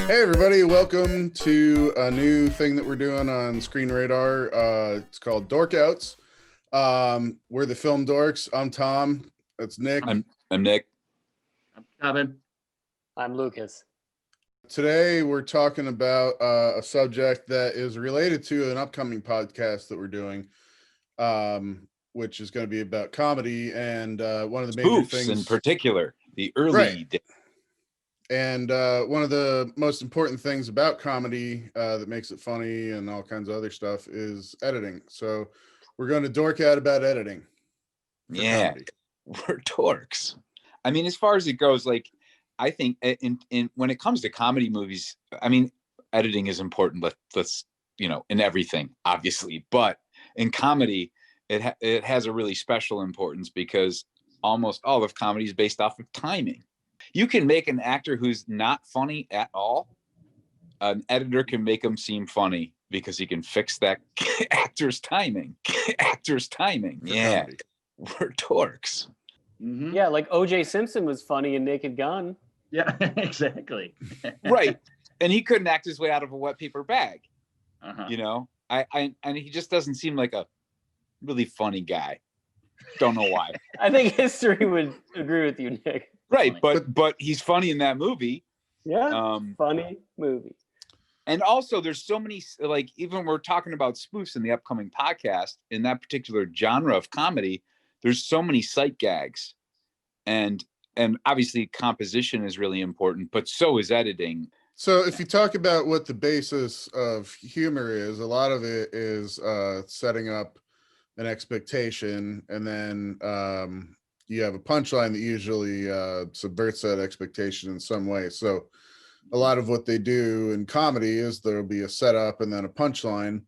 Hey everybody, welcome to a new thing that we're doing on Screen Radar. It's called Dork Outs. We're the Film Dorks. I'm Tom. That's Nick. I'm Nick. I'm Kevin. I'm Lucas. Today we're talking about a subject that is related to an upcoming podcast that we're doing, which is going to be about comedy and one of the major Spoofs things in particular, the early days. And one of the most important things about comedy that makes it funny and all kinds of other stuff is editing. So we're going to dork out about editing. Yeah, comedy. We're dorks. I mean, as far as it goes, like, I think in when it comes to comedy movies, I mean, editing is important. Let's in everything, obviously, but in comedy, it has a really special importance because almost all of comedy is based off of timing. You can make an actor who's not funny at all. An editor can make him seem funny because he can fix that actor's timing. Yeah, comedy. We're dorks. Mm-hmm. Yeah, like O.J. Simpson was funny in Naked Gun. Yeah, exactly. Right, and he couldn't act his way out of a wet paper bag. Uh-huh. And he just doesn't seem like a really funny guy. Don't know why. I think history would agree with you, Nick. Right, but he's funny in that movie. Yeah, funny movie. And also, there's so many, like, even we're talking about spoofs in the upcoming podcast, in that particular genre of comedy, there's so many sight gags. And obviously composition is really important, but so is editing. So if you talk about what the basis of humor is, a lot of it is setting up an expectation, and then you have a punchline that usually subverts that expectation in some way. So a lot of what they do in comedy is there'll be a setup and then a punchline,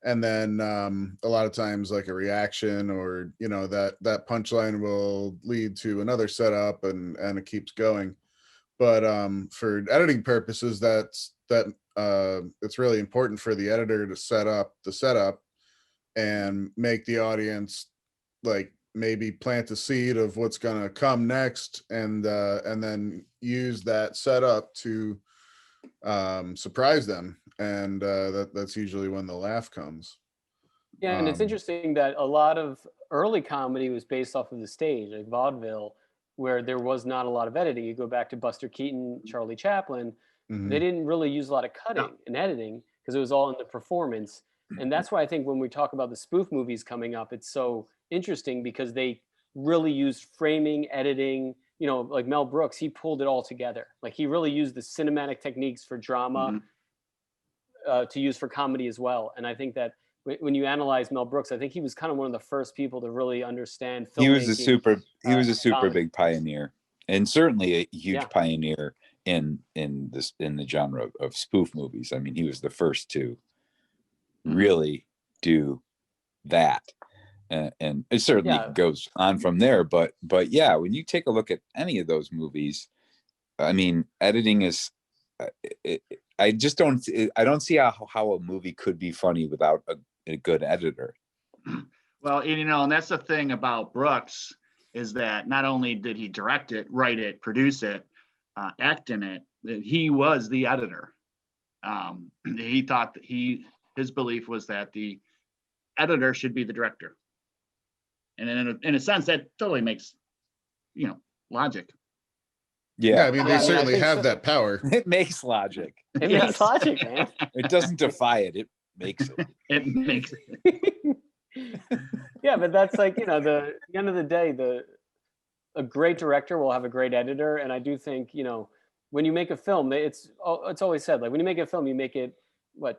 and then a lot of times like a reaction, or that punchline will lead to another setup, and it keeps going. But for editing purposes, it's really important for the editor to set up the setup and make the audience like maybe plant a seed of what's going to come next, and then use that setup to surprise them, and that's usually when the laugh comes. Yeah, and it's interesting that a lot of early comedy was based off of the stage, like vaudeville, where there was not a lot of editing. You go back to Buster Keaton, Charlie Chaplin, they didn't really use a lot of cutting and editing because it was all in the performance. And that's why I think when we talk about the spoof movies coming up, it's so interesting because they really used framing, editing, like Mel Brooks, he pulled it all together. Like he really used the cinematic techniques for drama to use for comedy as well. And I think that when you analyze Mel Brooks, I think he was kind of one of the first people to really understand filmmaking. He was a super big pioneer, and certainly a huge pioneer in the genre of spoof movies. I mean, he was the first to really do that, and it certainly goes on from there. But yeah, when you take a look at any of those movies, I mean, editing is I don't see how a movie could be funny without a good editor. Well, and that's the thing about Brooks, is that not only did he direct it, write it, produce it, act in it, he was the editor. He thought that his belief was that the editor should be the director. And in a sense, that totally makes, logic. Yeah, I mean, they certainly have that power. It makes logic. It makes logic, man. It doesn't defy it. It makes it. It makes it. Yeah, but that's like, at the end of the day, a great director will have a great editor. And I do think, when you make a film, it's always said, like, when you make a film, you make it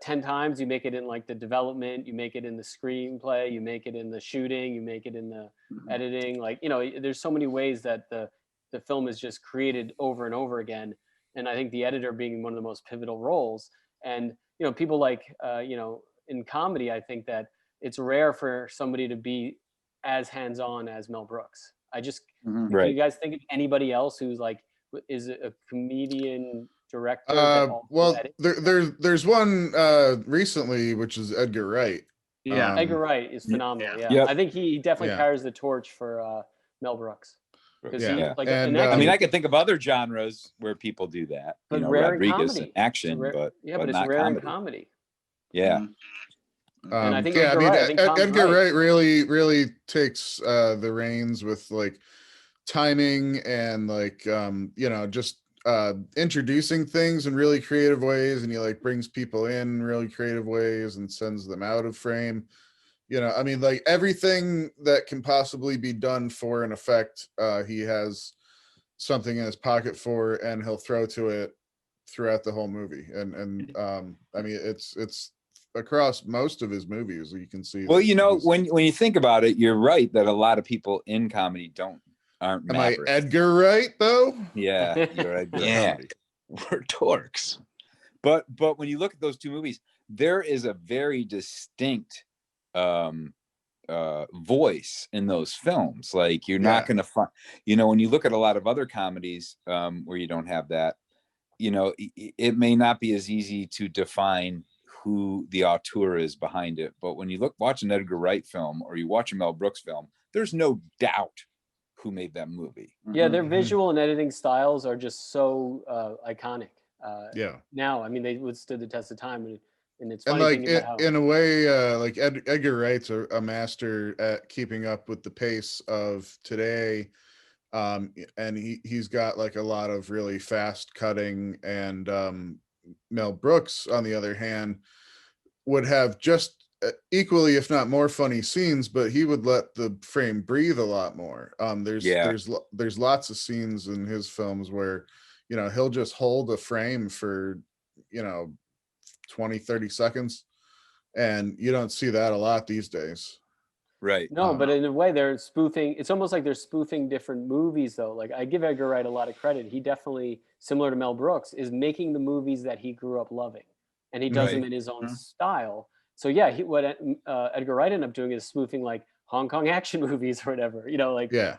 10 times. You make it in like the development, you make it in the screenplay, you make it in the shooting, you make it in the editing. Like, there's so many ways that the film is just created over and over again. And I think the editor being one of the most pivotal roles. And people like in comedy, I think that it's rare for somebody to be as hands-on as Mel Brooks. Do you guys think of anybody else who's like is a comedian director? Well, there's one recently, which is Edgar Wright. Yeah, Edgar Wright is phenomenal. Yeah, I think he definitely carries the torch for Mel Brooks. Because Yeah. he like And, I mean, I can think of other genres where people do that. but You know, rare in Rodriguez comedy. action, but it's not rare comedy. in comedy. Yeah. And I think yeah, I Edgar mean, Wright. I think Tom's Edgar right. Wright really takes the reins with like timing and like just introducing things in really creative ways, and he like brings people in really creative ways and sends them out of frame. I mean, like everything that can possibly be done for an effect, he has something in his pocket for, and he'll throw to it throughout the whole movie. And I mean, it's across most of his movies you can see. Well, when you think about it, you're right that a lot of people in comedy aren't Am Mavericks. I Edgar Wright though? Yeah, you're Edgar. Yeah, we're dorks. But when you look at those two movies, there is a very distinct voice in those films. Like you're not going to find, when you look at a lot of other comedies where you don't have that, it may not be as easy to define who the auteur is behind it. But when you watch an Edgar Wright film or you watch a Mel Brooks film, there's no doubt who made that movie. Yeah, their visual and editing styles are just so iconic. Now, I mean, they withstood the test of time, and it's funny like thinking about how, in a way, like Edgar Wright's a master at keeping up with the pace of today. And he's got like a lot of really fast cutting, and Mel Brooks, on the other hand, would have just equally, if not more, funny scenes, but he would let the frame breathe a lot more. There's lots of scenes in his films where he'll just hold a frame for 20-30 seconds, and you don't see that a lot these days. Right. No, but in a way they're spoofing. It's almost like they're spoofing different movies, though. Like I give Edgar Wright a lot of credit. He definitely, similar to Mel Brooks, is making the movies that he grew up loving, and he does them in his own style. So yeah, what Edgar Wright ended up doing is spoofing like Hong Kong action movies or whatever,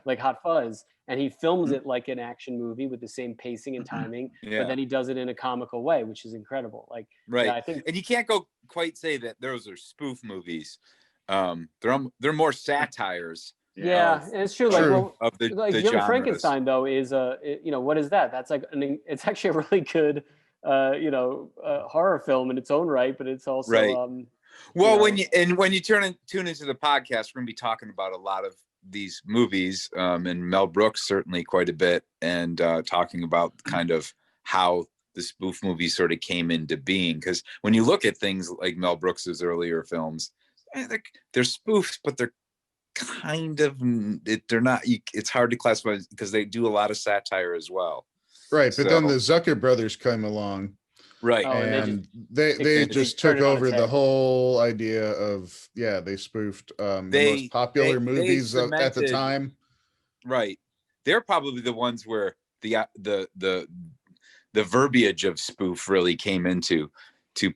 like Hot Fuzz, and he films it like an action movie with the same pacing and timing, but then he does it in a comical way, which is incredible. Like, I think, and you can't quite say that those are spoof movies. They're more satires. Yeah, and it's true. Like, of the Young genres. Frankenstein, though, is what is that? That's like it's actually a really good horror film in its own right, but it's also when you tune into the podcast, we're gonna be talking about a lot of these movies, and Mel Brooks certainly quite a bit, and talking about kind of how the spoof movie sort of came into being. Because when you look at things like Mel Brooks's earlier films, they're spoofs, but they're kind of they're not. It's hard to classify because they do a lot of satire as well. Right, but then the Zucker brothers came along. Right. And they just took over the whole idea of, they spoofed the most popular movies at the time. Right. They're probably the ones where the verbiage of spoof really came into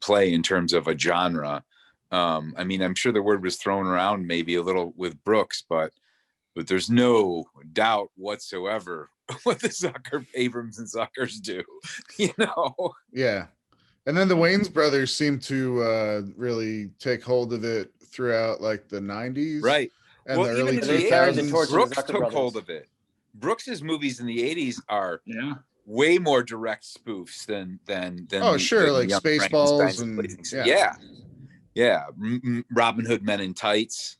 play in terms of a genre. I mean, I'm sure the word was thrown around maybe a little with Brooks, but there's no doubt whatsoever what the Abrams and Zuckers do, Yeah. And then the Wayans brothers seem to really take hold of it throughout like the 90s. Right. And the early 2000s. Brooks took hold of it. Brooks's movies in the 80s are way more direct spoofs than like Spaceballs and Robin Hood Men in Tights.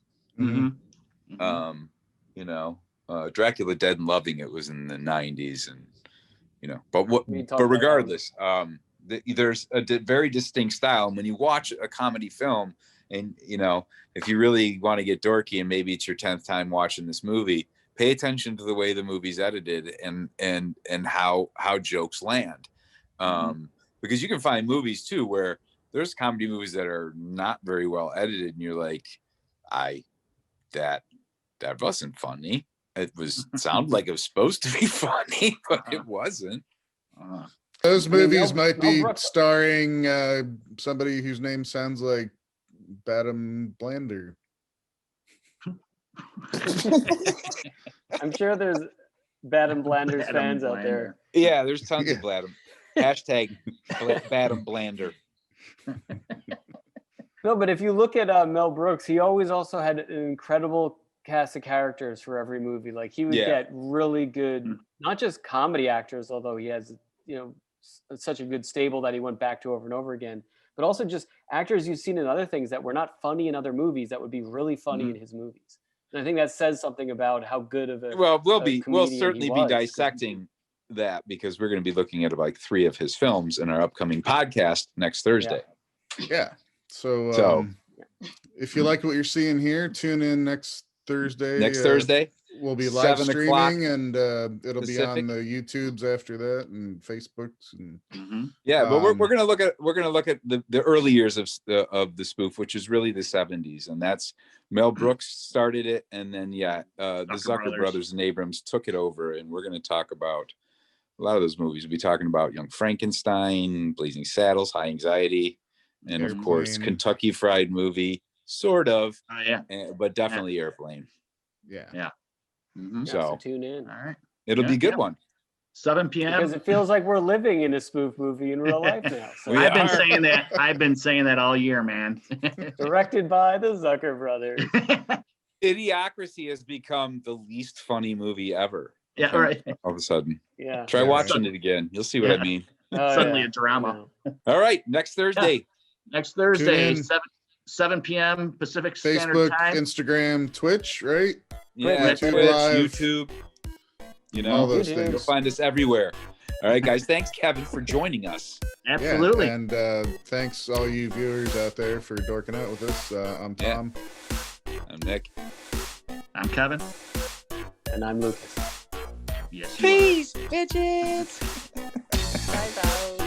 Dracula Dead and Loving It was in the 90s, and but regardless, there's a very distinct style. And when you watch a comedy film, and if you really want to get dorky, and maybe it's your 10th time watching this movie, pay attention to the way the movie's edited and how jokes land, because you can find movies too where there's comedy movies that are not very well edited, and you're like, that wasn't funny. It sounded like it was supposed to be funny, but it wasn't. Those movies might be starring somebody whose name sounds like Badam Blander. I'm sure there's Badam Blanders fans out there. Yeah, there's tons of Badam. Hashtag Badam Blander. No, but if you look at Mel Brooks, he always also had an incredible cast of characters for every movie. Like he would Yeah. get really good, Mm. not just comedy actors, although he has, you know, such a good stable that he went back to over and over again, but also just actors you've seen in other things that were not funny in other movies that would be really funny Mhm. in his movies. And I think that says something about how good of a Well, we'll comedian he certainly be was, 'cause dissecting that because we're going to be looking at like 3 of his films in our upcoming podcast next Thursday. Yeah. So, So- if you like what you're seeing here, tune in next Thursday. Next Thursday, We'll be live 7 o'clock streaming, and it'll be Pacific. on the YouTubes after that and Facebooks. And Mhm. yeah, but we're Um, going to look at the early years of the spoof, which is really the 70s, and that's Mel Brooks started it, and then the Zucker brothers and Abrams took it over, and we're going to talk about a lot of those movies. We'll be talking about Young Frankenstein, Blazing Saddles, High Anxiety, and of course Airplane. Kentucky Fried Movie, sort of, Oh yeah. but definitely Airplane. yeah. Mhm. Yeah, So tune in. All right. it'll be a Yeah, good yeah. one. 7 p.m. Because it feels like we're living in a spoof movie in real life now. So We I've been are. saying that. I've been saying that all year, man. directed by the Zucker brothers. Idiocracy has become the least funny movie ever. Yeah, right. All of a sudden. Yeah. Try Yeah, watching right. it again. You'll see what I Yeah. mean. Oh, Suddenly yeah. a drama. I know. All right. Next Thursday. Next Thursday, in. 7 p.m. Pacific Standard Facebook, Time. Instagram, Twitch, right? Yeah, YouTube Twitch, Live. YouTube. You All know, those YouTube. you'll things. find us everywhere. All right, guys. Thanks, Kevin, for joining us. Absolutely. Yeah, and thanks all you viewers out there for dorking out with us. I'm Yeah. Tom. I'm Nick. I'm Kevin. And I'm Lucas. Yes. You are. bitches. Bye, bye.